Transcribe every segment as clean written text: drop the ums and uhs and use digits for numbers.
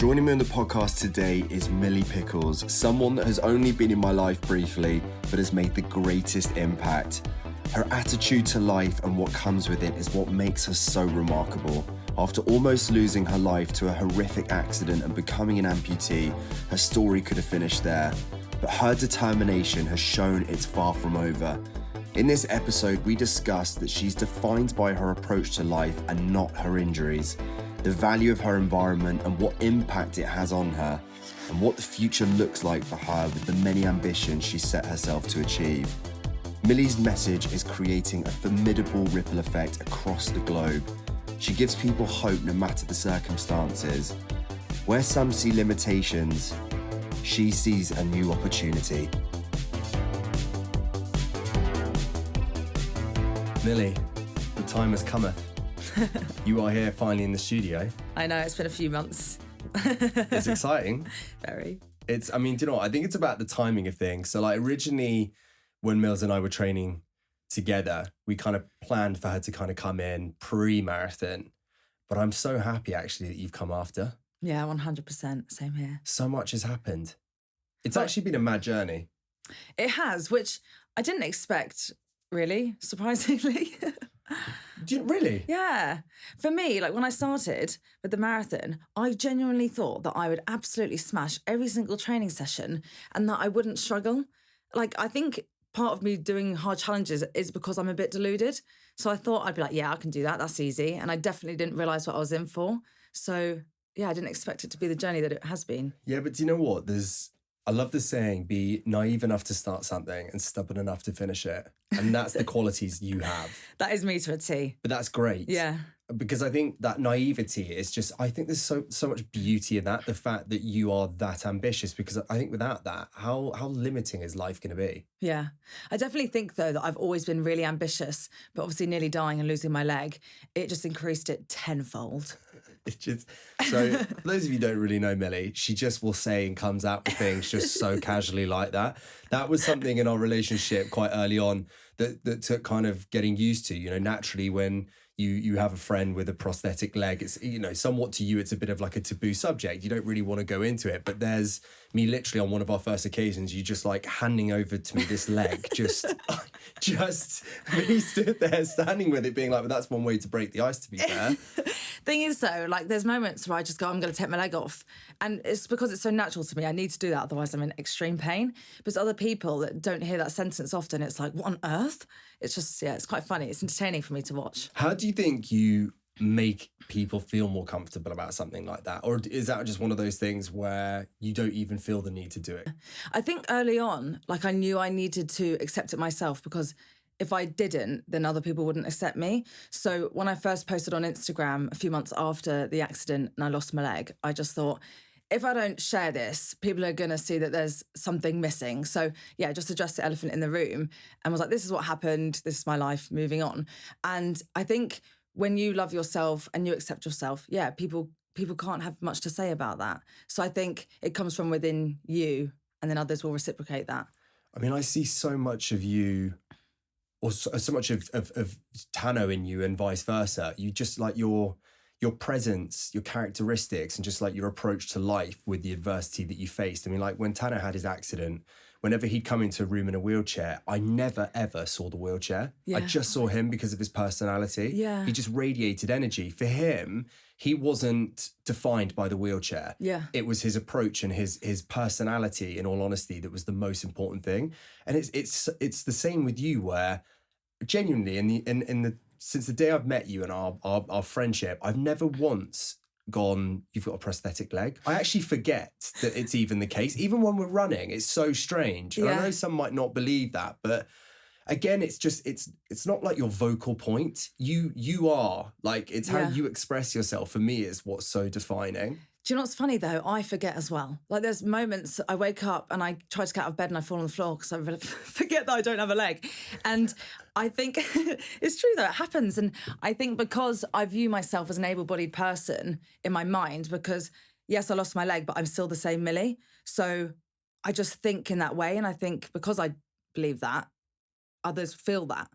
Joining me on the podcast today is Milly Pickles, someone that has only been in my life briefly, but has made the greatest impact. Her attitude to life and what comes with it is what makes her so remarkable. After almost losing her life to a horrific accident and becoming an amputee, her story could have finished there. But her determination has shown it's far from over. In this episode, we discussed that she's defined by her approach to life and not her injuries, the value of her environment and what impact it has on her, and what the future looks like for her with the many ambitions she set herself to achieve. Milly's message is creating a formidable ripple effect across the globe. She gives people hope no matter the circumstances. Where some see limitations, she sees a new opportunity. Milly, the time has cometh. You are here finally in the studio. I know, it's been a few months. It's exciting. Very. Do you know what? I think it's about the timing of things. So originally when Mills and I were training together, we kind of planned for her to kind of come in pre-marathon. But I'm so happy actually that you've come after. Yeah, 100%. Same here. So much has happened. It's actually been a mad journey. It has, which I didn't expect, really, surprisingly. Really? Yeah. For me, when I started with the marathon, I genuinely thought that I would absolutely smash every single training session and that I wouldn't struggle. I think part of me doing hard challenges is because I'm a bit deluded. So I thought I'd be like, yeah, I can do that. That's easy. And I definitely didn't realise what I was in for. So yeah, I didn't expect it to be the journey that it has been. Yeah, but do you know what? I love the saying, be naive enough to start something and stubborn enough to finish it. And that's the qualities you have. That is me to a T. But that's great. Yeah. Because I think that naivety is just, I think there's so much beauty in that, the fact that you are that ambitious, because I think without that, how limiting is life going to be? Yeah. I definitely think, though, that I've always been really ambitious, but obviously nearly dying and losing my leg, it just increased it tenfold. It's just, so for those of you who don't really know Milly, she just will say and comes out with things just so casually like that. That was something in our relationship quite early on that took kind of getting used to, naturally when you have a friend with a prosthetic leg, it's, somewhat to you, it's a bit of like a taboo subject. You don't really want to go into it, but there's me literally on one of our first occasions, you just handing over to me this leg, just me stood there standing with it being like, well, that's one way to break the ice, to be fair. Thing is, though, there's moments where I just go, I'm going to take my leg off. And it's because it's so natural to me. I need to do that. Otherwise, I'm in extreme pain. But other people that don't hear that sentence often, it's like, what on earth? It's just, yeah, it's quite funny. It's entertaining for me to watch. How do you think you make people feel more comfortable about something like that? Or is that just one of those things where you don't even feel the need to do it? I think early on, I knew I needed to accept it myself, because if I didn't, then other people wouldn't accept me. So when I first posted on Instagram a few months after the accident and I lost my leg, I just thought, if I don't share this, people are going to see that there's something missing. So yeah, just addressed the elephant in the room and was like, this is what happened. This is my life, moving on. And I think when you love yourself and you accept yourself, yeah, people can't have much to say about that. So I think it comes from within you and then others will reciprocate that. I mean, I see so much of you, or so much of Tano in you and vice versa. You just your presence, your characteristics, and just your approach to life with the adversity that you faced. I mean, when Tano had his accident, whenever he'd come into a room in a wheelchair, I never, ever saw the wheelchair. Yeah. I just saw him because of his personality. Yeah. He just radiated energy. For him, he wasn't defined by the wheelchair. Yeah. It was his approach and his personality, in all honesty, that was the most important thing. And it's the same with you, where genuinely since the day I've met you and our friendship, I've never once gone, you've got a prosthetic leg. I actually forget that it's even the case. Even when we're running, it's so strange. And I know some might not believe that, but again, it's just, it's not your vocal point. You are, it's how you express yourself. For me, is what's so defining. Do you know what's funny, though? I forget as well. There's moments I wake up and I try to get out of bed and I fall on the floor because I forget that I don't have a leg. And I think it's true, though. It happens. And I think because I view myself as an able-bodied person in my mind, because, yes, I lost my leg, but I'm still the same Milly. So I just think in that way. And I think because I believe that, others feel that.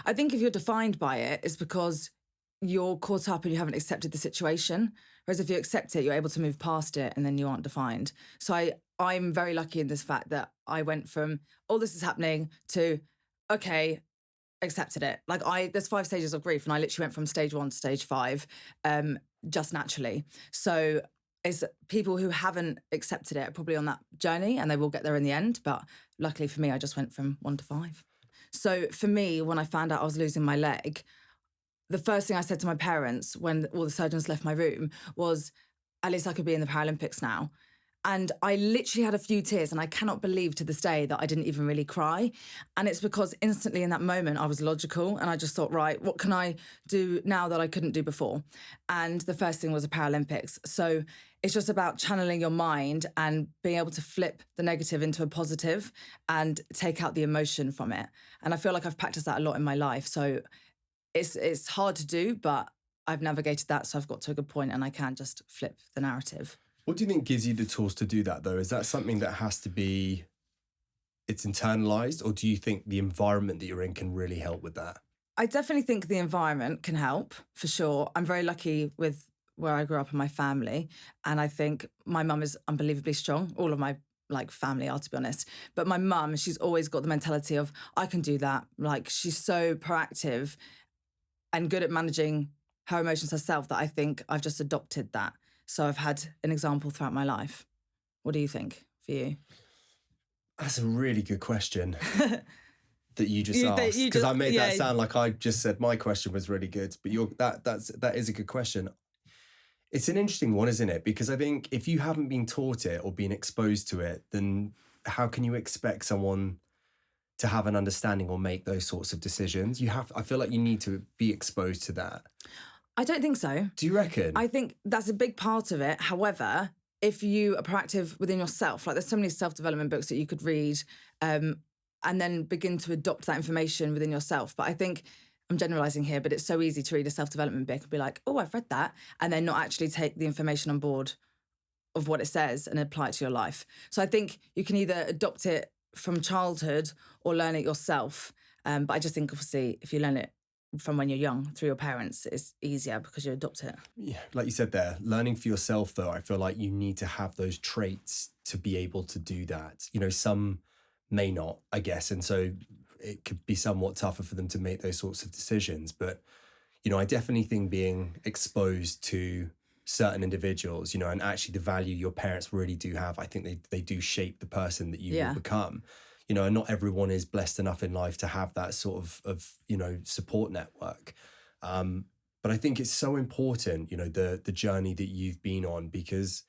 I think if you're defined by it, it's because you're caught up and you haven't accepted the situation. Whereas if you accept it, you're able to move past it and then you aren't defined. So I'm very lucky in this fact that I went from, oh, this is happening to, okay, accepted it. Like there's 5 stages of grief and I literally went from stage 1 to stage 5 just naturally. So it's people who haven't accepted it are probably on that journey and they will get there in the end. But luckily for me, I just went from 1 to 5. So for me, when I found out I was losing my leg, the first thing I said to my parents when all the surgeons left my room was, at least I could be in the Paralympics now. And I literally had a few tears and I cannot believe to this day that I didn't even really cry. And it's because instantly in that moment I was logical and I just thought, right, what can I do now that I couldn't do before? And the first thing was the Paralympics. So it's just about channeling your mind and being able to flip the negative into a positive and take out the emotion from it. And I feel like I've practiced that a lot in my life. So it's hard to do, but I've navigated that. So I've got to a good point and I can just flip the narrative. What do you think gives you the tools to do that, though? Is that something that has to be, it's internalized, or do you think the environment that you're in can really help with that? I definitely think the environment can help, for sure. I'm very lucky with where I grew up in my family, and I think my mum is unbelievably strong. All of my family are, to be honest. But my mum, she's always got the mentality of, I can do that. Like, she's so proactive and good at managing her emotions herself that I think I've just adopted that. So I've had an example throughout my life. What do you think for you? That's a really good question that you just asked. Because I made that sound like I just said my question was really good. But that is a good question. It's an interesting one, isn't it? Because I think if you haven't been taught it or been exposed to it, then how can you expect someone to have an understanding or make those sorts of decisions? I feel like you need to be exposed to that. I don't think so. Do you reckon? I think that's a big part of it. However, if you are proactive within yourself, like there's so many self-development books that you could read and then begin to adopt that information within yourself. But I think, I'm generalising here, but it's so easy to read a self-development book and be like, oh, I've read that, and then not actually take the information on board of what it says and apply it to your life. So I think you can either adopt it from childhood or learn it yourself. But I just think, obviously, if you learn it from when you're young through your parents, it's easier because you adopt it. Yeah, like you said there, learning for yourself, though, I feel like you need to have those traits to be able to do that. You know, some may not, I guess, and so it could be somewhat tougher for them to make those sorts of decisions. But, you know, I definitely think being exposed to certain individuals, you know, and actually the value your parents really do have, I think they do shape the person that you will become. You know, and not everyone is blessed enough in life to have that sort of you know, support network. But I think it's so important, you know, the journey that you've been on, because,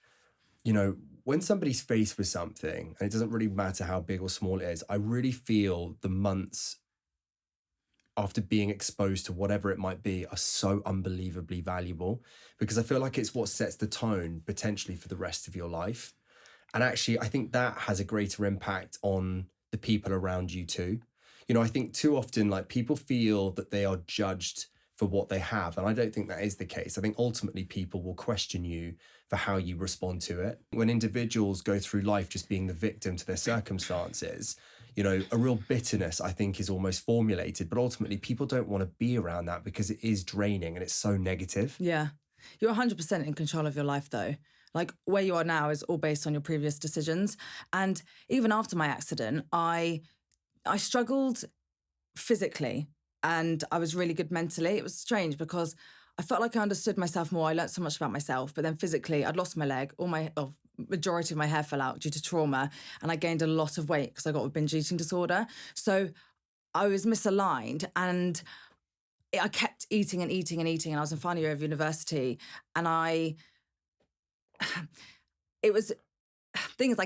you know, when somebody's faced with something, and it doesn't really matter how big or small it is, I really feel the months after being exposed to whatever it might be are so unbelievably valuable, because I feel like it's what sets the tone potentially for the rest of your life. And actually, I think that has a greater impact on the people around you too. You know, I think too often, like, people feel that they are judged for what they have. And I don't think that is the case. I think ultimately people will question you for how you respond to it. When individuals go through life just being the victim to their circumstances, you know, a real bitterness, I think, is almost formulated. But ultimately people don't want to be around that because it is draining and it's so negative. Yeah. You're 100% in control of your life, though. Like, where you are now is all based on your previous decisions. And even after my accident, I struggled physically and I was really good mentally. It was strange because I felt like I understood myself more. I learned so much about myself. But then physically, I'd lost my leg. Majority of my hair fell out due to trauma. And I gained a lot of weight because I got a binge eating disorder. So I was misaligned and I kept eating and eating and eating. And I was in final year of university and I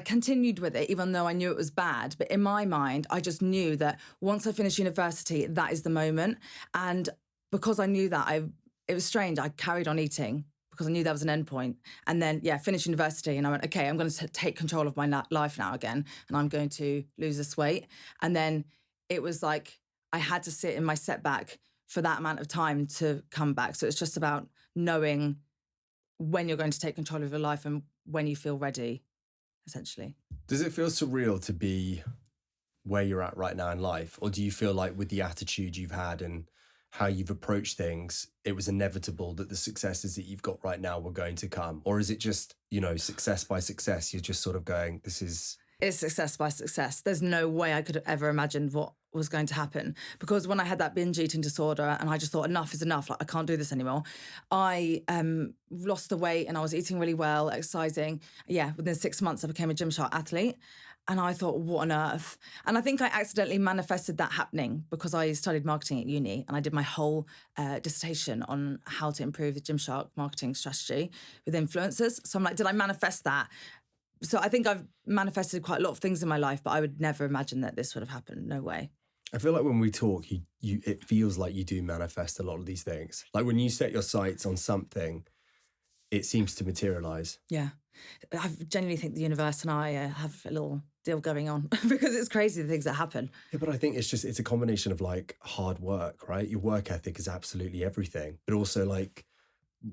continued with it, even though I knew it was bad. But in my mind, I just knew that once I finished university, that is the moment. And because I knew that, it was strange. I carried on eating because I knew there was an end point. And then, finished university and I went, okay, I'm going to take control of my life now again. And I'm going to lose this weight. And then it was like I had to sit in my setback for that amount of time to come back. So it's just about knowing when you're going to take control of your life and when you feel ready, essentially. Does it feel surreal to be where you're at right now in life? Or do you feel like with the attitude you've had and how you've approached things, it was inevitable that the successes that you've got right now were going to come? Or is it just, success by success, you're just sort of going, It's success by success. There's no way I could have ever imagined what was going to happen. Because when I had that binge eating disorder and I just thought enough is enough, like I can't do this anymore, I lost the weight and I was eating really well, exercising. Yeah, within 6 months I became a Gymshark athlete. And I thought, what on earth? And I think I accidentally manifested that happening because I studied marketing at uni and I did my whole dissertation on how to improve the Gymshark marketing strategy with influencers. So I'm like, did I manifest that? So I think I've manifested quite a lot of things in my life, but I would never imagine that this would have happened. No way. I feel like when we talk, it feels like you do manifest a lot of these things. Like when you set your sights on something, it seems to materialize. Yeah. I genuinely think the universe and I have a little deal going on because it's crazy the things that happen. Yeah, but I think it's a combination of like hard work, right? Your work ethic is absolutely everything. But also like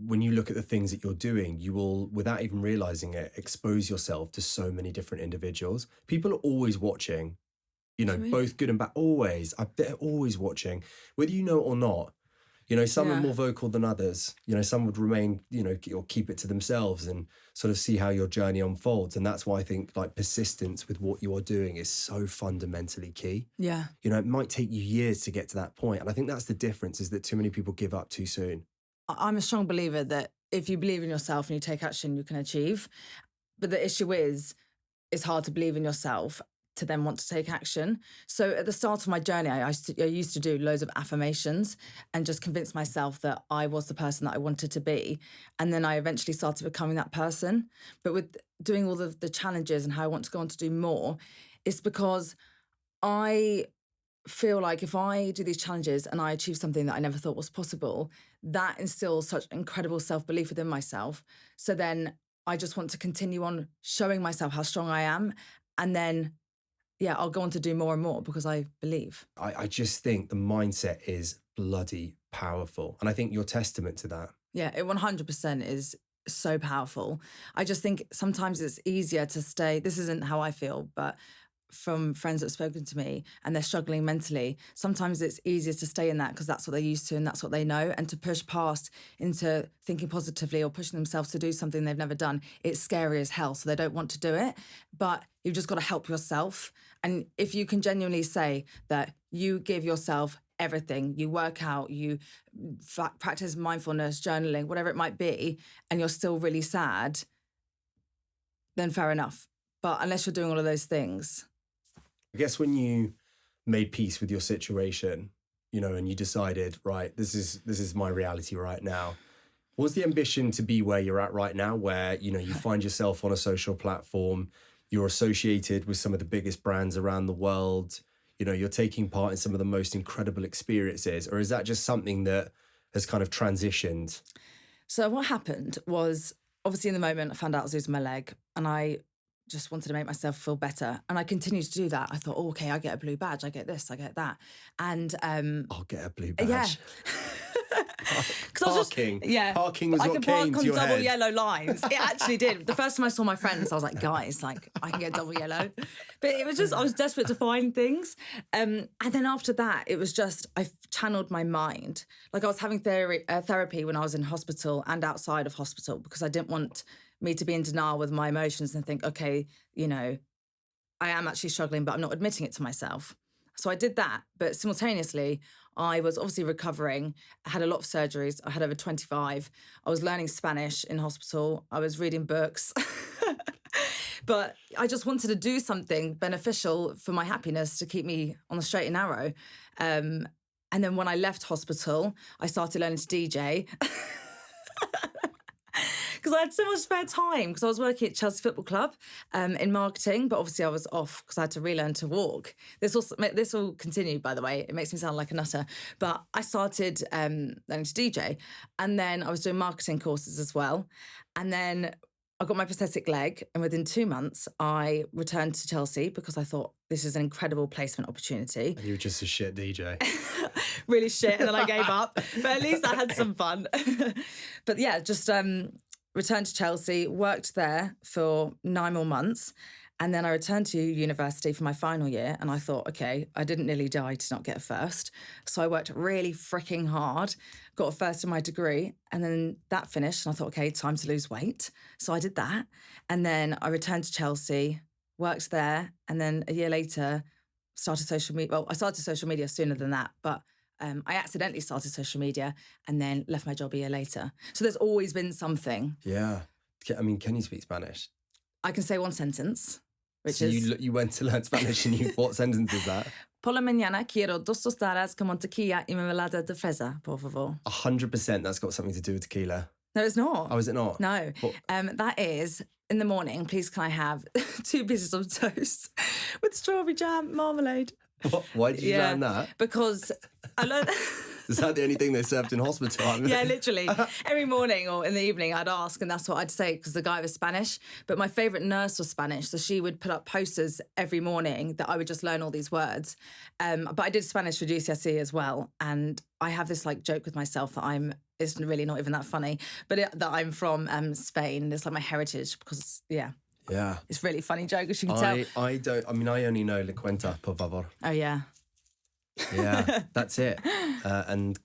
when you look at the things that you're doing, you will, without even realizing it, expose yourself to so many different individuals. People are always watching, both good and bad. Always. They're always watching, whether you know it or not. Some are more vocal than others. Some would remain, or keep it to themselves and sort of see how your journey unfolds. And that's why I think like persistence with what you are doing is so fundamentally key. Yeah. It might take you years to get to that point. And I think that's the difference, is that too many people give up too soon. I'm a strong believer that if you believe in yourself and you take action, you can achieve. But the issue is, it's hard to believe in yourself to then want to take action. So at the start of my journey, I used to do loads of affirmations and just convince myself that I was the person that I wanted to be. And then I eventually started becoming that person. But with doing all of the challenges and how I want to go on to do more, it's because I feel like if I do these challenges and I achieve something that I never thought was possible, that instills such incredible self-belief within myself. So then I just want to continue on showing myself how strong I am. And then I'll go on to do more and more because I believe. I just think the mindset is bloody powerful. And I think you're testament to that. Yeah, it 100% is so powerful. I just think sometimes it's easier to stay, this isn't how I feel, but from friends that have spoken to me and they're struggling mentally, sometimes it's easier to stay in that because that's what they're used to and that's what they know, and to push past into thinking positively or pushing themselves to do something they've never done. It's scary as hell, so they don't want to do it, but you've just got to help yourself. And if you can genuinely say that you give yourself everything, you work out, you practice mindfulness, journaling, whatever it might be, and you're still really sad, then fair enough. But unless you're doing all of those things. I guess when you made peace with your situation, and you decided, right, this is my reality right now. Was the ambition to be where you're at right now, where, you find yourself on a social platform, you're associated with some of the biggest brands around the world, you're taking part in some of the most incredible experiences, or is that just something that has kind of transitioned? So what happened was, obviously in the moment, I found out I was losing my leg and I just wanted to make myself feel better. And I continued to do that. I thought, oh, okay, I get a blue badge, I get this, I get that. And I'll get a blue badge. Yeah. Parking. Parking was what came to your head. I could park on double yellow lines. It actually did. The first time I saw my friends, I was like, guys, like I can get double yellow. But it was just, I was desperate to find things. And then after that, it was just, I channeled my mind. Like I was having therapy when I was in hospital and outside of hospital, because I didn't want me to be in denial with my emotions and think, okay, I am actually struggling, but I'm not admitting it to myself. So I did that, but simultaneously, I was obviously recovering. I had a lot of surgeries. I had over 25. I was learning Spanish in hospital. I was reading books. But I just wanted to do something beneficial for my happiness to keep me on the straight and narrow. And then when I left hospital, I started learning to DJ. Because I had so much spare time, because I was working at Chelsea Football Club in marketing, but obviously I was off because I had to relearn to walk. This will continue, by the way. It makes me sound like a nutter. But I started learning to DJ, and then I was doing marketing courses as well. And then I got my prosthetic leg, and within 2 months, I returned to Chelsea because I thought this is an incredible placement opportunity. And you were just a shit DJ. Really shit, and then I gave up. But at least I had some fun. But yeah, just returned to Chelsea, worked there for 9 more months. And then I returned to university for my final year and I thought, okay, I didn't nearly die to not get a first. So I worked really freaking hard, got a first in my degree, and then that finished and I thought, okay, time to lose weight. So I did that. And then I returned to Chelsea, worked there, and then a year later started social media. Well, I started social media sooner than that, but I accidentally started social media and then left my job a year later. So there's always been something. Yeah. I mean, can you speak Spanish? I can say one sentence, which So is... you went to learn Spanish and what sentence is that? Por la mañana quiero dos tostadas con mantequilla y mermelada de fresa, por favor. 100% that's got something to do with tequila. No, it's not. Oh, is it not? No. What? That is, in the morning, please can I have 2 pieces of toast with strawberry jam, marmalade. What? Why did you learn that? Because I learned... Is that the only thing they served in hospital? Yeah, literally. Every morning or in the evening, I'd ask, and that's what I'd say, because the guy was Spanish. But my favourite nurse was Spanish, so she would put up posters every morning that I would just learn all these words. But I did Spanish for GCSE as well, and I have this like joke with myself that it's really not even that funny, but that I'm from Spain. It's like my heritage because, yeah. Yeah. It's a really funny joke, as you can tell. I only know Le Cuenta, por favor. Oh, yeah. Yeah, that's it. And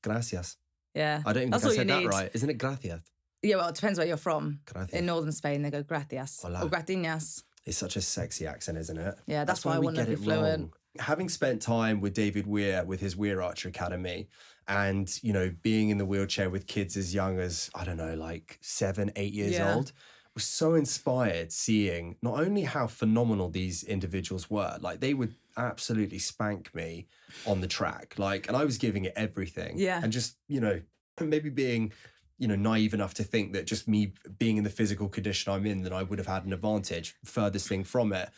gracias. Yeah. I don't even think I said that right. Isn't it gracias? Yeah, well, it depends where you're from. Gracias. In northern Spain, they go gracias. Hola. Or gratiñas. It's such a sexy accent, isn't it? Yeah, that's why I want to be fluent. Having spent time with David Weir with his Weir Archer Academy and, you know, being in the wheelchair with kids as young as, I don't know, like 7, 8 years old, was so inspired seeing not only how phenomenal these individuals were, like they would absolutely spank me on the track, like, and I was giving it everything. Yeah. And just, you know, maybe being, you know, naive enough to think that just me being in the physical condition I'm in, that I would have had an advantage, furthest thing from it.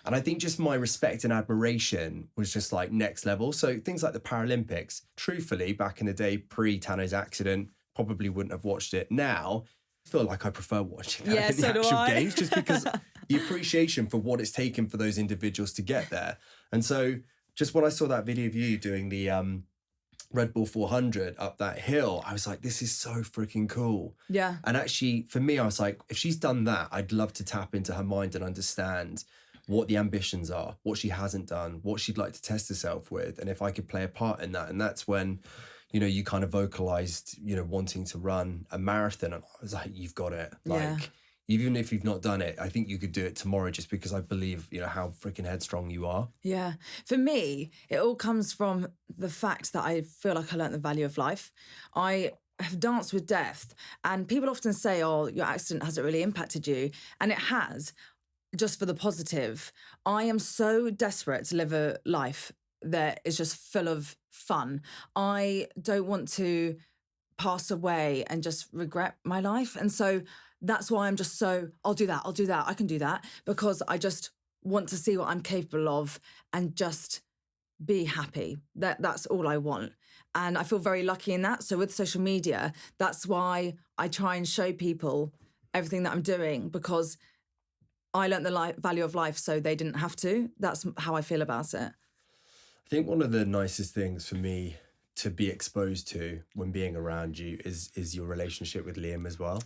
And I think just my respect and admiration was just like next level. So things like the Paralympics, truthfully, back in the day, pre-Tano's accident, probably wouldn't have watched it. Now, I feel like I prefer watching that in the actual games, just because the appreciation for what it's taken for those individuals to get there. And so just when I saw that video of you doing the Red Bull 400 up that hill, I was like, this is so freaking cool. Yeah. And actually, for me, I was like, if she's done that, I'd love to tap into her mind and understand what the ambitions are, what she hasn't done, what she'd like to test herself with, and if I could play a part in that. And that's when, you know, you kind of vocalized, you know, wanting to run a marathon. And I was like, you've got it. Like, even if you've not done it, I think you could do it tomorrow, just because I believe, you know, how freaking headstrong you are. Yeah. For me, it all comes from the fact that I feel like I learnt the value of life. I have danced with death, and people often say, oh, your accident hasn't really impacted you. And it has, just for the positive. I am so desperate to live a life that is just full of fun. I don't want to pass away and just regret my life. And so that's why I'm just so, I'll do that, I can do that, because I just want to see what I'm capable of and just be happy. That's all I want. And I feel very lucky in that. So with social media, that's why I try and show people everything that I'm doing, because I learnt the value of life so they didn't have to. That's how I feel about it. I think one of the nicest things for me to be exposed to when being around you is your relationship with Liam as well.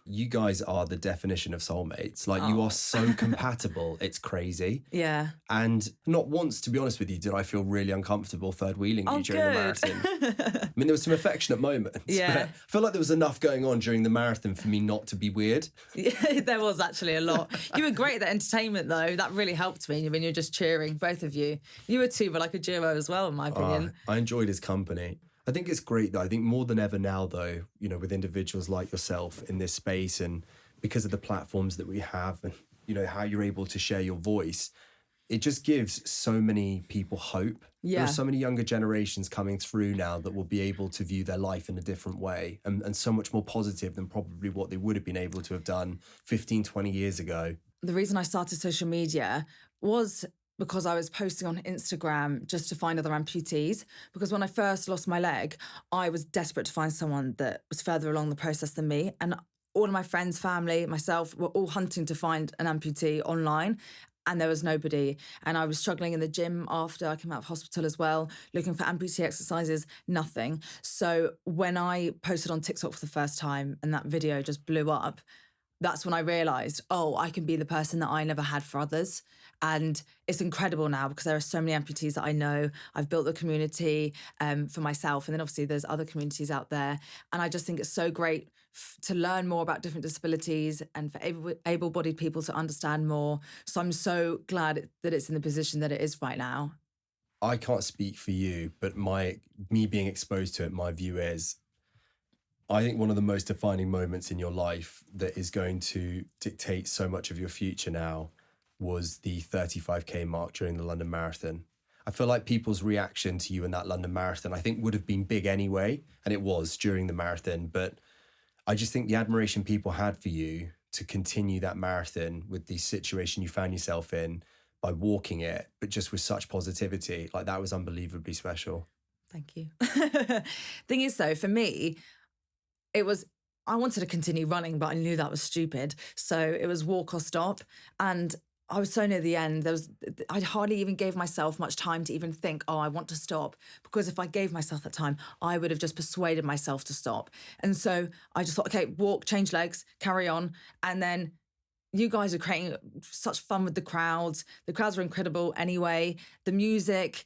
You guys are the definition of soulmates. Like, you are so compatible. It's crazy. Yeah. And not once, to be honest with you, did I feel really uncomfortable third wheeling you during the marathon. I mean, there was some affectionate moments. Yeah. But I feel like there was enough going on during the marathon for me not to be weird. Yeah, there was actually a lot. You were great at the entertainment, though. That really helped me when you're just cheering, both of you. You were two, but like a duo as well, in my opinion. I enjoyed his company. I think it's great, though. I think more than ever now, though, you know, with individuals like yourself in this space, and because of the platforms that we have, and, you know, how you're able to share your voice, it just gives so many people hope. Yeah. There are so many younger generations coming through now that will be able to view their life in a different way, and so much more positive than probably what they would have been able to have done 15, 20 years ago. The reason I started social media was because I was posting on Instagram just to find other amputees. Because when I first lost my leg, I was desperate to find someone that was further along the process than me. And all of my friends, family, myself, were all hunting to find an amputee online. And there was nobody. And I was struggling in the gym after I came out of hospital as well, looking for amputee exercises, nothing. So when I posted on TikTok for the first time and that video just blew up, that's when I realized, oh, I can be the person that I never had for others. And it's incredible now because there are so many amputees that I know. I've built the community for myself. And then obviously there's other communities out there. And I just think it's so great to learn more about different disabilities and for able-bodied people to understand more. So I'm so glad that it's in the position that it is right now. I can't speak for you, but me being exposed to it, my view is, I think one of the most defining moments in your life that is going to dictate so much of your future now was the 35K mark during the London Marathon. I feel like people's reaction to you in that London Marathon, I think would have been big anyway, and it was during the marathon, but I just think the admiration people had for you to continue that marathon with the situation you found yourself in by walking it, but just with such positivity, like that was unbelievably special. Thank you. Thing is though, for me, I wanted to continue running, but I knew that was stupid. So it was walk or stop. And I was so near the end. I hardly even gave myself much time to even think, oh, I want to stop. Because if I gave myself that time, I would have just persuaded myself to stop. And so I just thought, okay, walk, change legs, carry on. And then you guys are creating such fun with the crowds. The crowds were incredible anyway. The music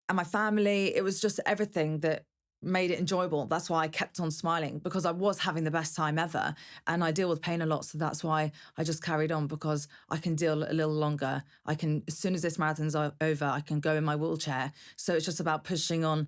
and my family, it was just everything that made it enjoyable. That's why I kept on smiling, because I was having the best time ever. And I deal with pain a lot. So that's why I just carried on, because I can deal a little longer. I can, as soon as this marathon's over, I can go in my wheelchair. So it's just about pushing on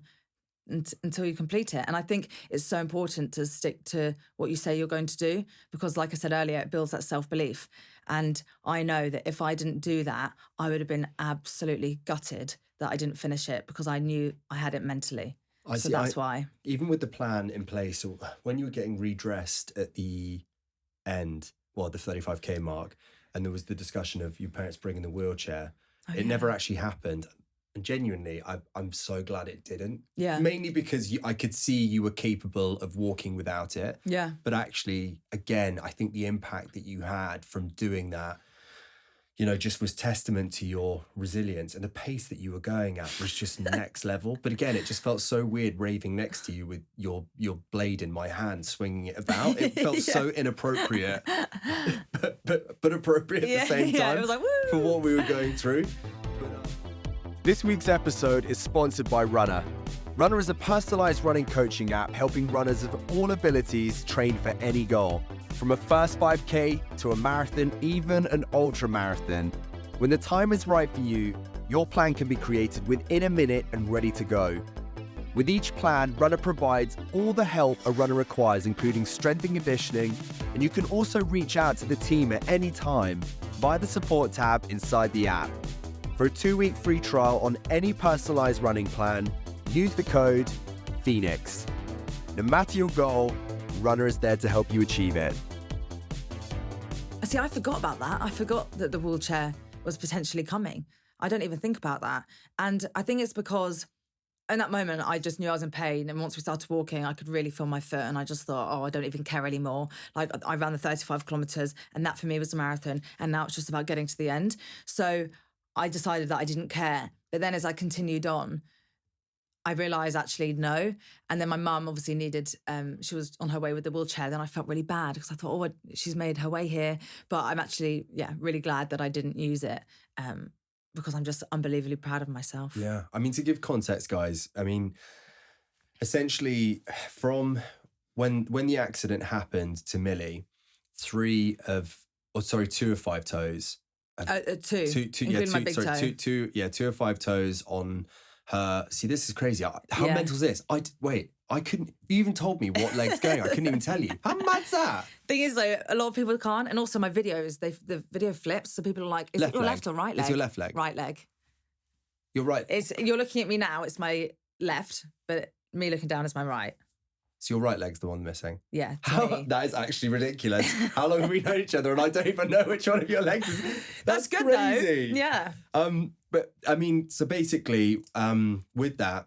until you complete it. And I think it's so important to stick to what you say you're going to do, because like I said earlier, it builds that self-belief. And I know that if I didn't do that, I would have been absolutely gutted that I didn't finish it, because I knew I had it mentally. That's why. Even with the plan in place, when you were getting redressed at the end, well, the 35K mark, and there was the discussion of your parents bringing the wheelchair, it never actually happened. And genuinely, I'm so glad it didn't. Yeah. Mainly because I could see you were capable of walking without it. Yeah. But actually, again, I think the impact that you had from doing that, just was testament to your resilience, and the pace that you were going at was just next level. But again, it just felt so weird raving next to you with your blade in my hand, swinging it about. It felt so inappropriate, but appropriate at the same time, it was like, woo! For what we were going through. This week's episode is sponsored by Runner. Runner is a personalized running coaching app helping runners of all abilities train for any goal. From a first 5K to a marathon, even an ultra marathon. When the time is right for you, your plan can be created within a minute and ready to go. With each plan, Runner provides all the help a runner requires, including strength and conditioning, and you can also reach out to the team at any time via the support tab inside the app. For a 2-week free trial on any personalized running plan, use the code PHOENIX. No matter your goal, Runner is there to help you achieve it. See, I forgot about that. I forgot that the wheelchair was potentially coming. I don't even think about that. And I think it's because in that moment, I just knew I was in pain. And once we started walking, I could really feel my foot. And I just thought, oh, I don't even care anymore. Like, I ran the 35 kilometers, and that for me was a marathon. And now it's just about getting to the end. So I decided that I didn't care. But then as I continued on, I realised actually no. And then my mum obviously needed, she was on her way with the wheelchair. Then I felt really bad because I thought, oh, she's made her way here. But I'm actually, really glad that I didn't use it because I'm just unbelievably proud of myself. Yeah. I mean, to give context, guys, essentially from when the accident happened to Milly, 2 of 5 toes. Two, including my big toe. Two of 5 toes on her. See, this is crazy. How mental is this? I couldn't, you even told me what leg's going. I couldn't even tell you. How mad's that? Thing is, though, a lot of people can't. And also my videos, the video flips. So people are like, is it your left or right leg? It's your left leg. Right leg. You're right. You're looking at me now, it's my left, but me looking down is my right. So your right leg's the one missing? Yeah. That is actually ridiculous. How long have we known each other and I don't even know which one of your legs is? That's good, crazy. Though. Yeah. But I mean, so basically, with that,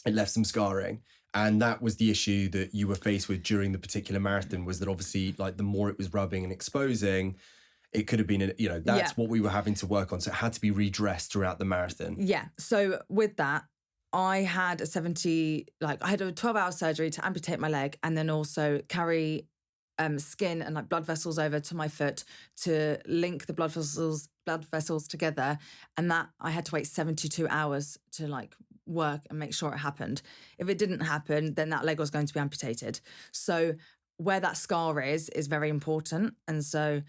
it left some scarring. And that was the issue that you were faced with during the particular marathon, was that obviously, like, the more it was rubbing and exposing, it could have been, that's what we were having to work on. So it had to be redressed throughout the marathon. Yeah. So with that, I had a 12-hour surgery to amputate my leg and then also carry skin and like blood vessels over to my foot to link the blood vessels together, and that I had to wait 72 hours to like work and make sure it happened. If it didn't happen, then that leg was going to be amputated. So where that scar is very important, and so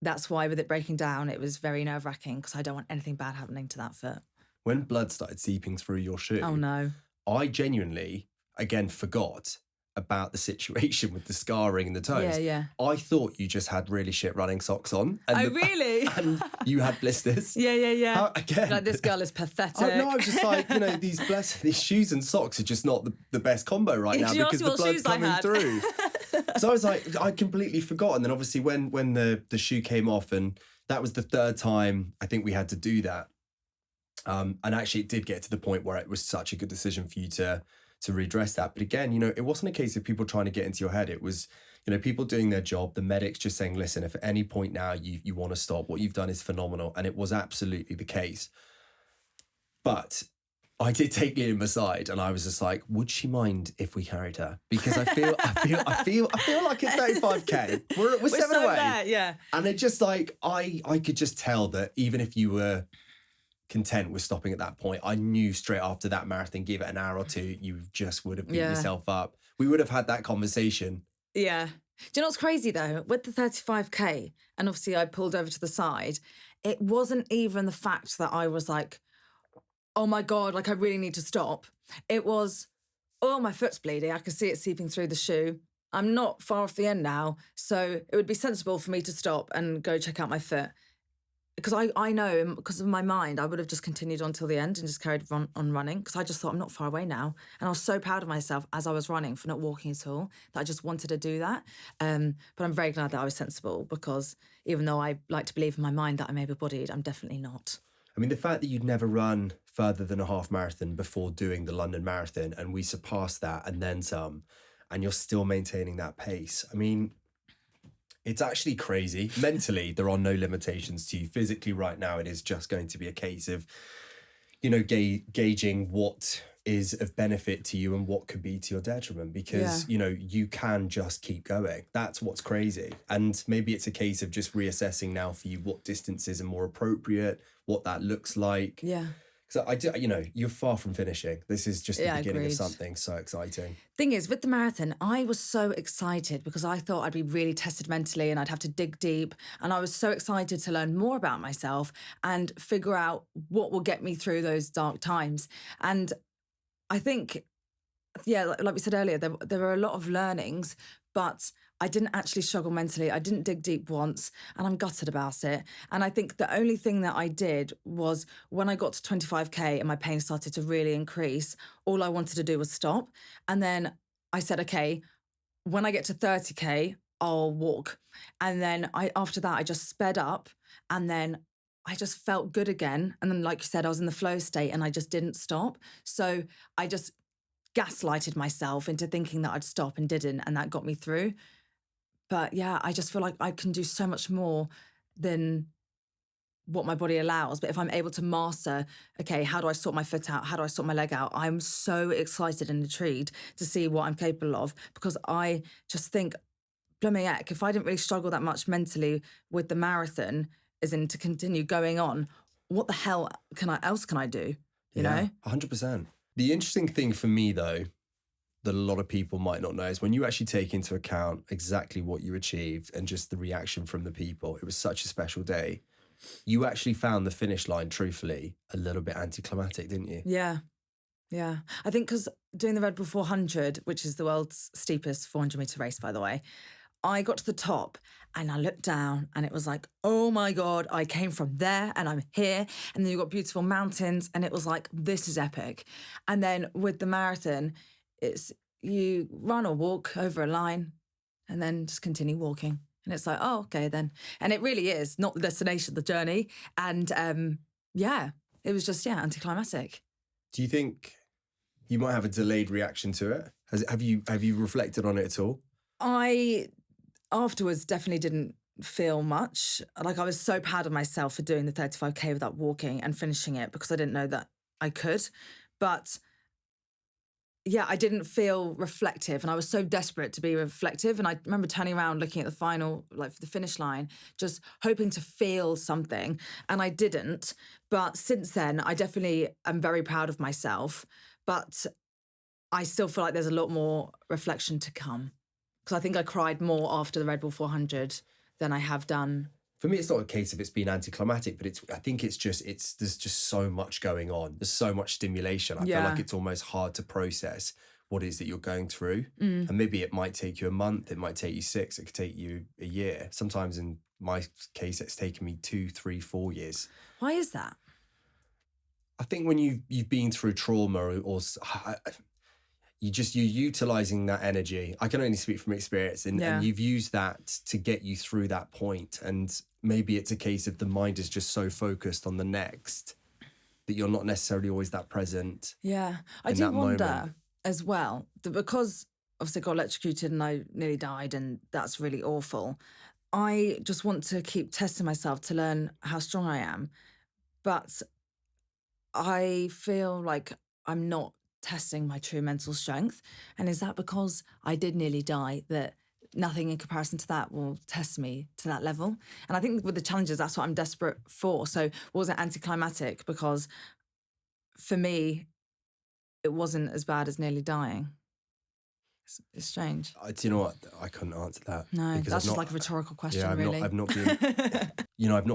that's why with it breaking down, it was very nerve-wracking because I don't want anything bad happening to that foot. When blood started seeping through your shoe, Oh no. I genuinely, again, forgot about the situation with the scarring in the toes. Yeah. I thought you just had really shit running socks on. And Really? And you had blisters. Yeah. Again. Like, this girl is pathetic. I was just like, these shoes and socks are just not the best combo right now because the blood's coming through. So I was like, I completely forgot. And then obviously when the shoe came off, and that was the third time I think we had to do that. And actually it did get to the point where it was such a good decision for you to redress that. But again, it wasn't a case of people trying to get into your head. It was, people doing their job, the medics just saying, listen, if at any point now you want to stop, what you've done is phenomenal. And it was absolutely the case. But I did take Liam aside and I was just like, would she mind if we carried her? Because I feel like at 35K, we're 7 so away. There, yeah. And it just like, I could just tell that even if you were content with stopping at that point, I knew straight after that marathon, give it an hour or two, you just would have beaten yourself up. We would have had that conversation. Yeah. Do you know what's crazy though? With the 35K, and obviously I pulled over to the side, it wasn't even the fact that I was like, oh my God, like I really need to stop. It was, oh, my foot's bleeding. I can see it seeping through the shoe. I'm not far off the end now. So it would be sensible for me to stop and go check out my foot. Because I know, because of my mind, I would have just continued on till the end and just carried on running, because I just thought, I'm not far away now. And I was so proud of myself as I was running for not walking at all, that I just wanted to do that. But I'm very glad that I was sensible, because even though I like to believe in my mind that I'm able-bodied, I'm definitely not. I mean, the fact that you'd never run further than a half marathon before doing the London Marathon, and we surpassed that and then some, and you're still maintaining that pace. I mean, it's actually crazy. Mentally, there are no limitations to you. Physically, right now, it is just going to be a case of, gauging what is of benefit to you and what could be to your detriment, because, you can just keep going. That's what's crazy. And maybe it's a case of just reassessing now for you what distances are more appropriate, what that looks like. Yeah. So you're far from finishing. This is just the beginning of something so exciting. Thing is, with the marathon, I was so excited because I thought I'd be really tested mentally and I'd have to dig deep. And I was so excited to learn more about myself and figure out what will get me through those dark times. And I think, like we said earlier, there were a lot of learnings, but I didn't actually struggle mentally. I didn't dig deep once, and I'm gutted about it. And I think the only thing that I did was when I got to 25K and my pain started to really increase, all I wanted to do was stop. And then I said, okay, when I get to 30K, I'll walk. And then after that, I just sped up, and then I just felt good again. And then, like you said, I was in the flow state and I just didn't stop. So I just gaslighted myself into thinking that I'd stop and didn't, and that got me through. But yeah, I just feel like I can do so much more than what my body allows. But if I'm able to master, okay, how do I sort my foot out? How do I sort my leg out? I'm so excited and intrigued to see what I'm capable of, because I just think, blooming heck, if I didn't really struggle that much mentally with the marathon, as in to continue going on, what the hell else can I do? You know? 100%. The interesting thing for me, though, that a lot of people might not know is when you actually take into account exactly what you achieved and just the reaction from the people. It was such a special day. You actually found the finish line, truthfully, a little bit anticlimactic, didn't you? Yeah. I think because doing the Red Bull 400, which is the world's steepest 400-meter race, by the way, I got to the top and I looked down and it was like, oh my God, I came from there and I'm here. And then you've got beautiful mountains and it was like, this is epic. And then with the marathon, it's you run or walk over a line and then just continue walking. And it's like, oh, okay then. And it really is not the destination, the journey. And it was just, anticlimactic. Do you think you might have a delayed reaction to it? Have you reflected on it at all? I afterwards definitely didn't feel much. Like, I was so proud of myself for doing the 35K without walking and finishing it, because I didn't know that I could. But yeah, I didn't feel reflective, and I was so desperate to be reflective. And I remember turning around, looking at the final, like for the finish line, just hoping to feel something, and I didn't. But since then, I definitely am very proud of myself. But I still feel like there's a lot more reflection to come, because I think I cried more after the Red Bull 400 than I have done. For me, it's not a case of it's been anticlimactic, but I think there's just so much going on. There's so much stimulation. I feel like it's almost hard to process what it is that you're going through. And maybe it might take you a month, it might take you 6, it could take you a year. Sometimes in my case, it's taken me 2, 3, 4 years. Why is that? I think when you've been through trauma or you're utilizing that energy. I can only speak from experience, and you've used that to get you through that point. And maybe it's a case of the mind is just so focused on the next that you're not necessarily always that present. Yeah, I do wonder as well, that because obviously I got electrocuted and I nearly died, and that's really awful. I just want to keep testing myself to learn how strong I am. But I feel like I'm not testing my true mental strength. And is that because I did nearly die, that nothing in comparison to that will test me to that level? And I think with the challenges, that's what I'm desperate for. So was it anticlimactic? Because for me, it wasn't as bad as nearly dying. It's strange. Do you know what? I couldn't answer that. No, that's just like a rhetorical question, yeah, really. I've not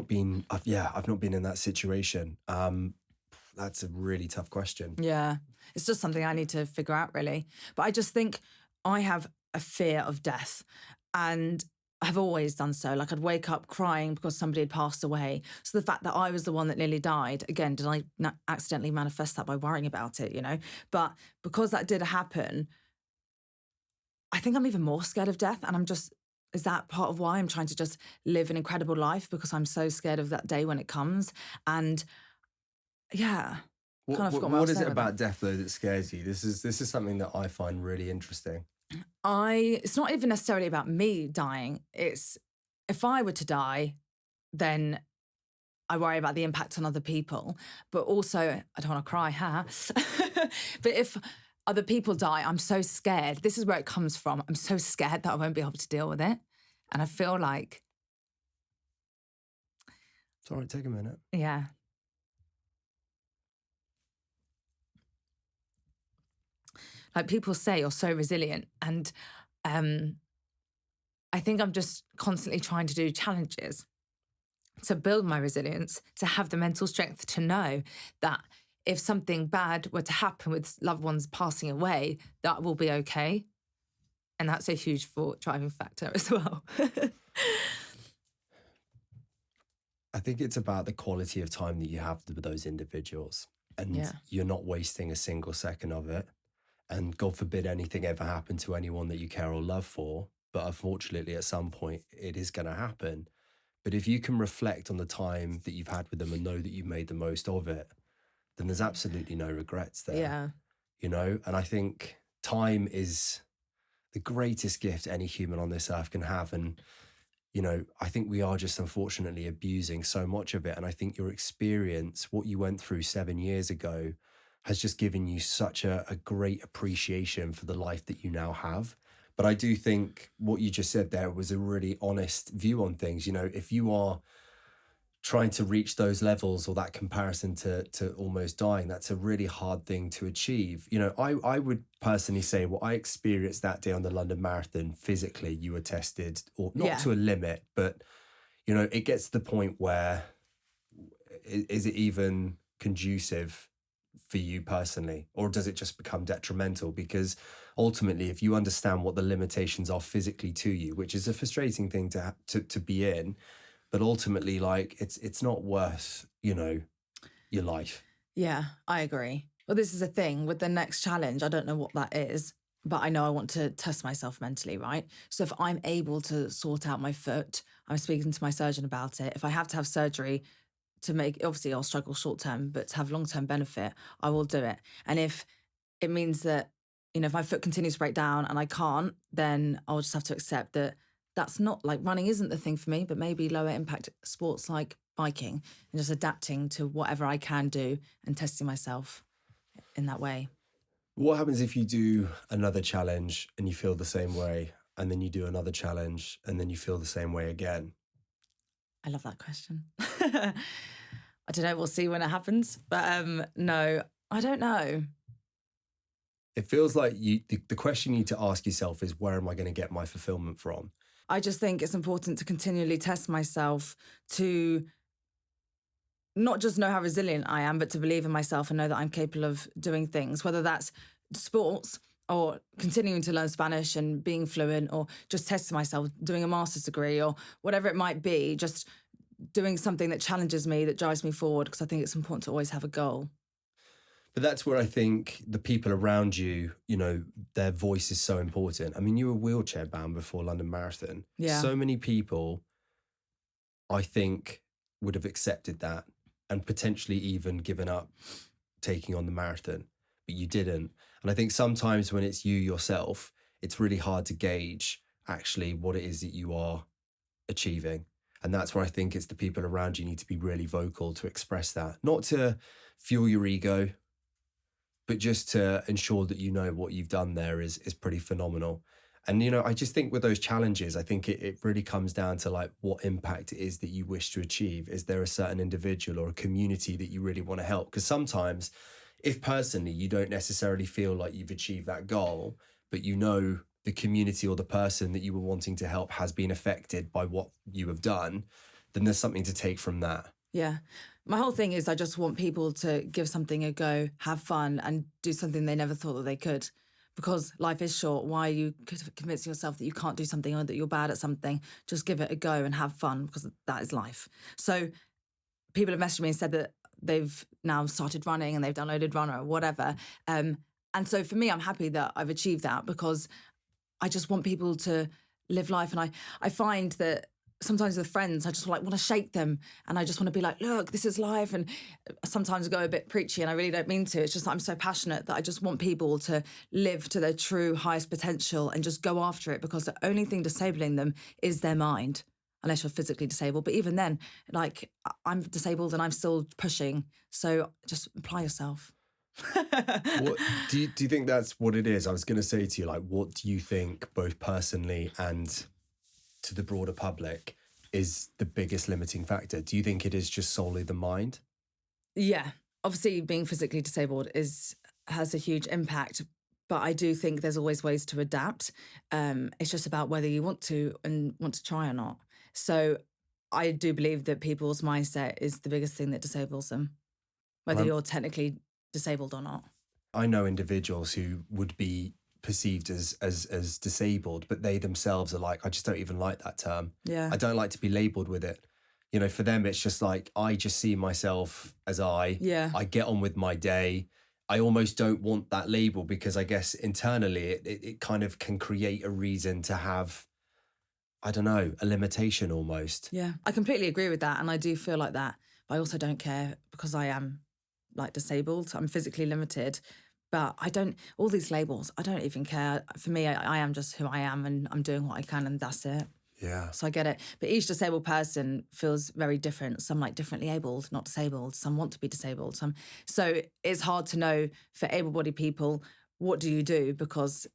been, I've not been in that situation. That's a really tough question. Yeah, it's just something I need to figure out, really. But I just think I have a fear of death, and I've always done so. Like, I'd wake up crying because somebody had passed away. So the fact that I was the one that nearly died, again, did I accidentally manifest that by worrying about it, But because that did happen, I think I'm even more scared of death. And is that part of why I'm trying to just live an incredible life? Because I'm so scared of that day when it comes. And yeah. What is it about death, though, that scares you? This is something that I find really interesting. It's not even necessarily about me dying. It's, if I were to die, then I worry about the impact on other people. But also, I don't want to cry, but if other people die, I'm so scared. This is where it comes from. I'm so scared that I won't be able to deal with it. And I feel like... It's all right, take a minute. Yeah. Like, people say you're so resilient, and I think I'm just constantly trying to do challenges to build my resilience, to have the mental strength to know that if something bad were to happen with loved ones passing away, that will be okay. And that's a huge driving factor as well. I think it's about the quality of time that you have with those individuals, and you're not wasting a single second of it. And God forbid anything ever happen to anyone that you care or love for. But unfortunately, at some point, it is going to happen. But if you can reflect on the time that you've had with them and know that you've made the most of it, then there's absolutely no regrets there. Yeah. And I think time is the greatest gift any human on this earth can have. And, I think we are just unfortunately abusing so much of it. And I think your experience, what you went through 7 years ago, has just given you such a great appreciation for the life that you now have. But I do think what you just said there was a really honest view on things. If you are trying to reach those levels or that comparison to almost dying, that's a really hard thing to achieve. I would personally say what I experienced that day on the London Marathon, physically, you were tested, or not to a limit, but, it gets to the point where is it even conducive for you personally, or does it just become detrimental? Because ultimately, if you understand what the limitations are physically to you, which is a frustrating thing to be in, but ultimately, like, it's not worth, your life. Yeah, I agree. Well, this is a thing with the next challenge. I don't know what that is, but I know I want to test myself mentally, right? So if I'm able to sort out my foot, I'm speaking to my surgeon about it. If I have to have surgery to make, obviously I'll struggle short term, but to have long-term benefit, I will do it. And if it means that, if my foot continues to break down and I can't, then I'll just have to accept that that's not, like, running isn't the thing for me, but maybe lower impact sports like biking, and just adapting to whatever I can do and testing myself in that way. What happens if you do another challenge and you feel the same way, and then you do another challenge and then you feel the same way again? I love that question. I don't know. We'll see when it happens. But no, I don't know. It feels like the question you need to ask yourself is, where am I going to get my fulfillment from? I just think it's important to continually test myself to not just know how resilient I am, but to believe in myself and know that I'm capable of doing things, whether that's sports or continuing to learn Spanish and being fluent, or just testing myself, doing a master's degree or whatever it might be, just doing something that challenges me, that drives me forward, because I think it's important to always have a goal. But that's where I think the people around you, their voice is so important. I mean, you were wheelchair bound before London Marathon. Yeah. So many people, I think, would have accepted that and potentially even given up taking on the marathon, but you didn't. And I think sometimes when it's you yourself, it's really hard to gauge actually what it is that you are achieving. And that's where I think it's the people around you need to be really vocal to express that, not to fuel your ego, but just to ensure that what you've done there is pretty phenomenal. And, I just think with those challenges, I think it really comes down to like what impact it is that you wish to achieve. Is there a certain individual or a community that you really want to help? Because sometimes if personally you don't necessarily feel like you've achieved that goal, but the community or the person that you were wanting to help has been affected by what you have done, then there's something to take from that. Yeah. My whole thing is I just want people to give something a go, have fun, and do something they never thought that they could. Because life is short. Why are you convincing yourself that you can't do something or that you're bad at something? Just give it a go and have fun, because that is life. So people have messaged me and said that they've now started running and they've downloaded Runner or whatever. And so for me, I'm happy that I've achieved that, because I just want people to live life. And I find that sometimes with friends, I just want to shake them, and I just want to be like, look, this is life. And sometimes I go a bit preachy, and I really don't mean to. It's just that I'm so passionate that I just want people to live to their true highest potential and just go after it, because the only thing disabling them is their mind, unless you're physically disabled. But even then, like, I'm disabled and I'm still pushing. So just apply yourself. What, do you think that's what it is? I was going to say to you, like, what do you think, both personally and to the broader public, is the biggest limiting factor? Do you think it is just solely the mind? Yeah, obviously being physically disabled has a huge impact, but I do think there's always ways to adapt. It's just about whether you want to try or not. So I do believe that people's mindset is the biggest thing that disables them, whether you're technically disabled or not. I know individuals who would be perceived as disabled, but they themselves are like, I just don't even like that term. Yeah. I don't like to be labelled with it. For them, it's just like, I just see myself as I get on with my day. I almost don't want that label, because I guess internally it kind of can create a reason to have, I don't know, a limitation almost. Yeah, I completely agree with that. And I do feel like that, but I also don't care, because I am like disabled. I'm physically limited. But all these labels, I don't even care. For me, I am just who I am, and I'm doing what I can, and that's it. Yeah. So I get it. But each disabled person feels very different. Some like differently abled, not disabled. Some want to be disabled. So it's hard to know for able-bodied people, what do you do? Because,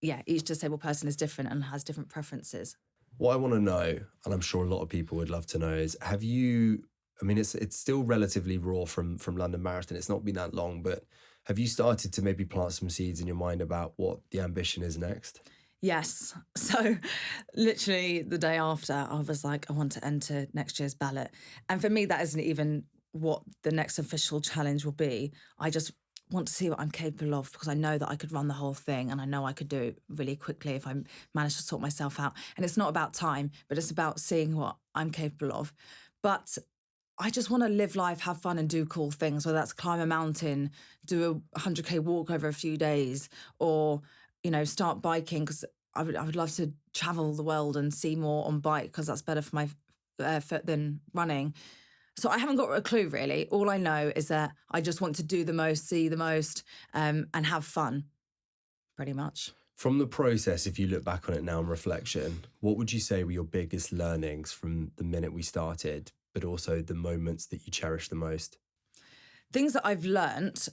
each disabled person is different and has different preferences. What I want to know, and I'm sure a lot of people would love to know, is it's still relatively raw from London Marathon. It's not been that long, but have you started to maybe plant some seeds in your mind about what the ambition is next? Yes. So literally the day after, I was like, I want to enter next year's ballot. And for me, that isn't even what the next official challenge will be. I just want to see what I'm capable of, because I know that I could run the whole thing, and I know I could do it really quickly if I manage to sort myself out. And it's not about time, but it's about seeing what I'm capable of. But I just want to live life, have fun, and do cool things, whether that's climb a mountain, do a 100K walk over a few days, or, start biking, because I would love to travel the world and see more on bike, because that's better for my foot than running. So I haven't got a clue, really. All I know is that I just want to do the most, see the most, and have fun, pretty much. From the process, if you look back on it now in reflection, what would you say were your biggest learnings from the minute we started, but also the moments that you cherish the most? Things that I've learnt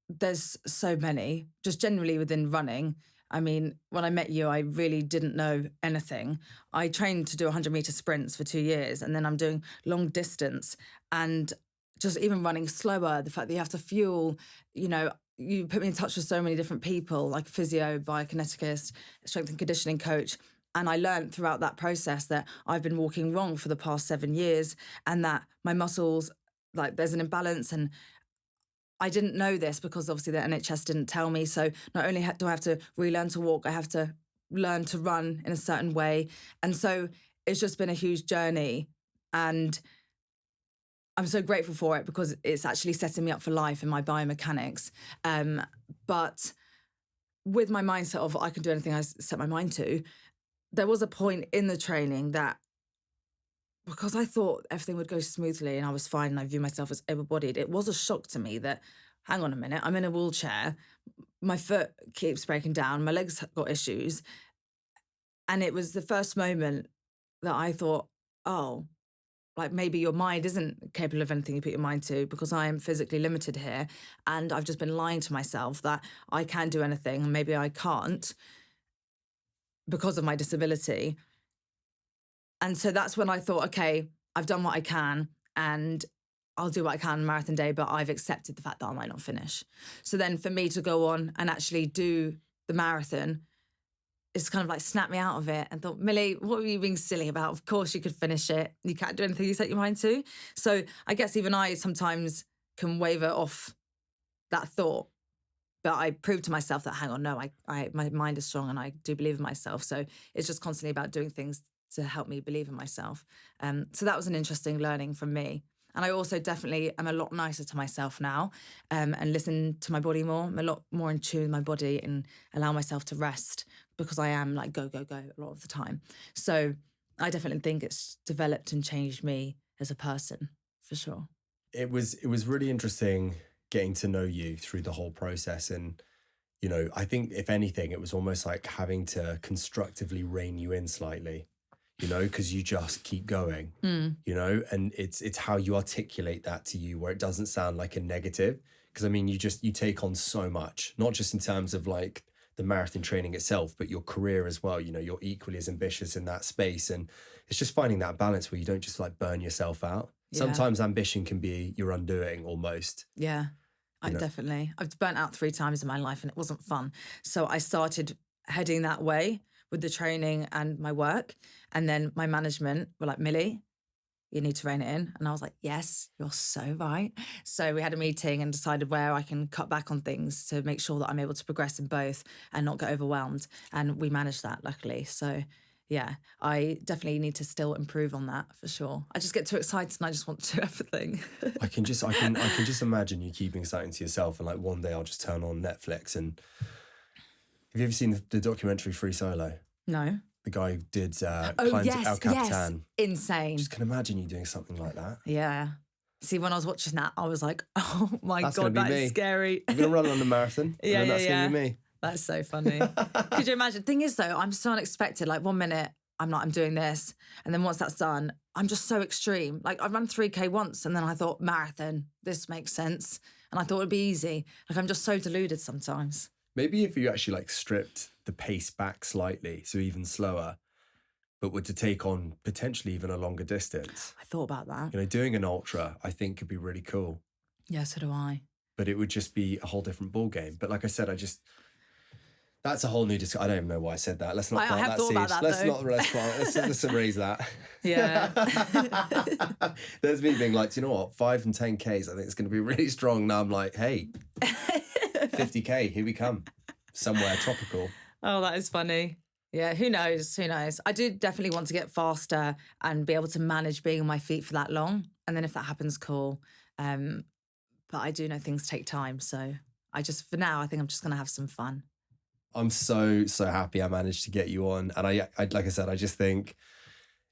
there's so many, just generally within running. I mean, when I met you, I really didn't know anything. I trained to do 100-meter sprints for 2 years, and then I'm doing long distance, and just even running slower, the fact that you have to fuel, you know, you put me in touch with so many different people, like physio, biokineticist, strength and conditioning coach. And I learned throughout that process that I've been walking wrong for the past 7 years, and that my muscles, like there's an imbalance. And I didn't know this because obviously the NHS didn't tell me. So not only do I have to relearn to walk, I have to learn to run in a certain way. And so it's just been a huge journey. And I'm so grateful for it because it's actually setting me up for life in my biomechanics. But with my mindset of I can do anything I set my mind to, there was a point in the training that, because I thought everything would go smoothly and I was fine and I view myself as able-bodied, it was a shock to me that, hang on a minute, I'm in a wheelchair, my foot keeps breaking down, my legs have got issues. And it was the first moment that I thought, oh, like maybe your mind isn't capable of anything you put your mind to, because I am physically limited here. And I've just been lying to myself that I can do anything and maybe I can't because of my disability. And so that's when I thought, okay, I've done what I can and I'll do what I can on marathon day, but I've accepted the fact that I might not finish. So then for me to go on and actually do the marathon, it's kind of like snapped me out of it and thought, Milly, what were you being silly about? Of course you could finish it. You can't do anything you set your mind to. So I guess even I sometimes can waver off that thought. But I proved to myself that, hang on, no, my mind is strong and I do believe in myself. So it's just constantly about doing things to help me believe in myself. So that was an interesting learning from me. And I also definitely am a lot nicer to myself now, and listen to my body more. I'm a lot more in tune with my body and allow myself to rest, because I am like go, go, go a lot of the time. So I definitely think it's developed and changed me as a person, for sure. It was really interesting getting to know you through the whole process. And, you know, I think if anything, it was almost like having to constructively rein you in slightly, you know, because you just keep going, you know, and it's how you articulate that to you where it doesn't sound like a negative. Because I mean, you take on so much, not just in terms of like the marathon training itself, but your career as well. You know, you're equally as ambitious in that space. And it's just finding that balance where you don't just like burn yourself out. Yeah. Sometimes ambition can be your undoing almost. Yeah, definitely. I've burnt out 3 times in my life and it wasn't fun. So I started heading that way with the training and my work. And then my management were like, Milly, you need to rein it in. And I was like, yes, you're so right. So we had a meeting and decided where I can cut back on things to make sure that I'm able to progress in both and not get overwhelmed. And we managed that, luckily. So yeah, I definitely need to still improve on that for sure. I just get too excited and I just want to do everything. I can just imagine you keeping something to yourself and like one day I'll just turn on Netflix and have you ever seen the documentary Free Solo? No. The guy who did climbed El Capitan. Yes. Insane. Just can imagine you doing something like that. Yeah. See, when I was watching that, I was like, oh my God, that is scary. I'm going to run on the marathon. Yeah, and then that's going to be me. That's so funny. Could you imagine? Thing is, though, I'm so unexpected. Like 1 minute, I'm doing this. And then once that's done, I'm just so extreme. Like I've run 3K once and then I thought, marathon, this makes sense. And I thought it'd be easy. Like I'm just so deluded sometimes. Maybe if you actually like stripped the pace back slightly, so even slower, but were to take on potentially even a longer distance. I thought about that. You know, doing an ultra, I think could be really cool. Yeah, so do I. But it would just be a whole different ball game. But like I said, that's a whole new discussion. I don't even know why I said that. Let's not plant that seed. Let's erase that. Yeah. There's me being like, you know what, 5 and 10Ks, I think it's going to be really strong. Now I'm like, hey, 50K, here we come. Somewhere tropical. Oh, that is funny. Yeah, who knows? Who knows? I do definitely want to get faster and be able to manage being on my feet for that long. And then if that happens, cool. But I do know things take time. So for now, I think I'm just going to have some fun. I'm so happy I managed to get you on. And I like I said, I just think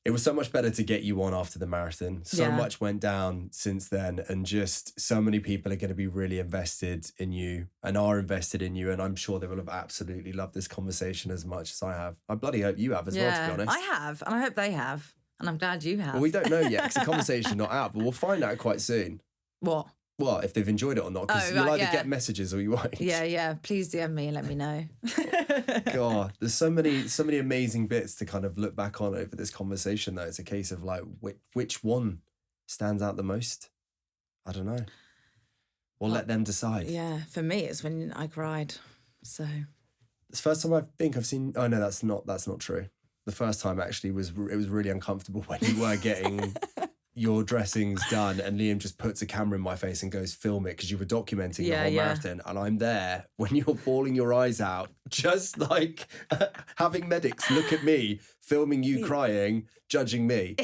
it was so much better to get you on after the marathon. So much went down since then. And just so many people are going to be really invested in you and are invested in you. And I'm sure they will have absolutely loved this conversation as much as I have. I bloody hope you have as well, to be honest. I have. And I hope they have. And I'm glad you have. Well, we don't know yet because the conversation's not out, but we'll find out quite soon. What? Well, if they've enjoyed it or not, because you'll either get messages or you won't. Yeah. Please DM me and let me know. God, there's so many amazing bits to kind of look back on over this conversation, though. It's a case of like, which one stands out the most? I don't know. We'll let them decide. Yeah, for me, it's when I cried. So it's the first time I think I've seen. Oh no, that's not true. The first time actually was really uncomfortable when you were getting your dressings done, and Liam just puts a camera in my face and goes, film it, because you were documenting the whole marathon, and I'm there when you're bawling your eyes out, just like having medics look at me, filming you crying, judging me.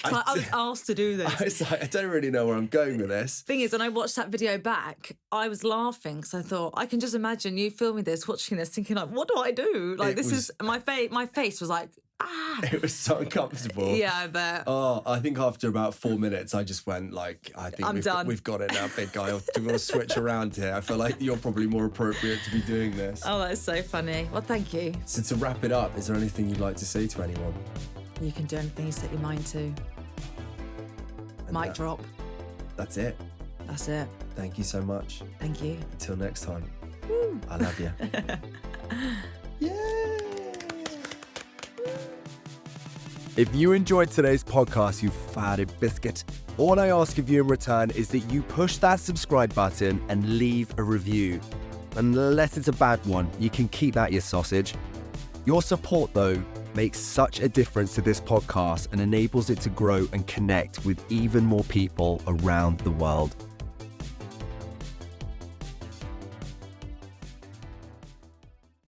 I was asked to do this. I was like, I don't really know where I'm going with this. Thing is, when I watched that video back, I was laughing because I thought, I can just imagine you filming this, watching this, thinking like, what do I do? Like, my face was like, ah. It was so uncomfortable. Yeah, I bet. Oh, I think after about 4 minutes, I just went like, I think we've got it now, big guy. We're going to switch around here. I feel like you're probably more appropriate to be doing this. Oh, that's so funny. Well, thank you. So to wrap it up, is there anything you'd like to say to anyone? You can do anything you set your mind to. Mic drop. That's it. That's it. Thank you so much. Thank you. Until next time. Woo. I love you. Yeah. If you enjoyed today's podcast, you fatted biscuit, all I ask of you in return is that you push that subscribe button and leave a review. Unless it's a bad one, you can keep that, you sausage. Your support, though, makes such a difference to this podcast and enables it to grow and connect with even more people around the world.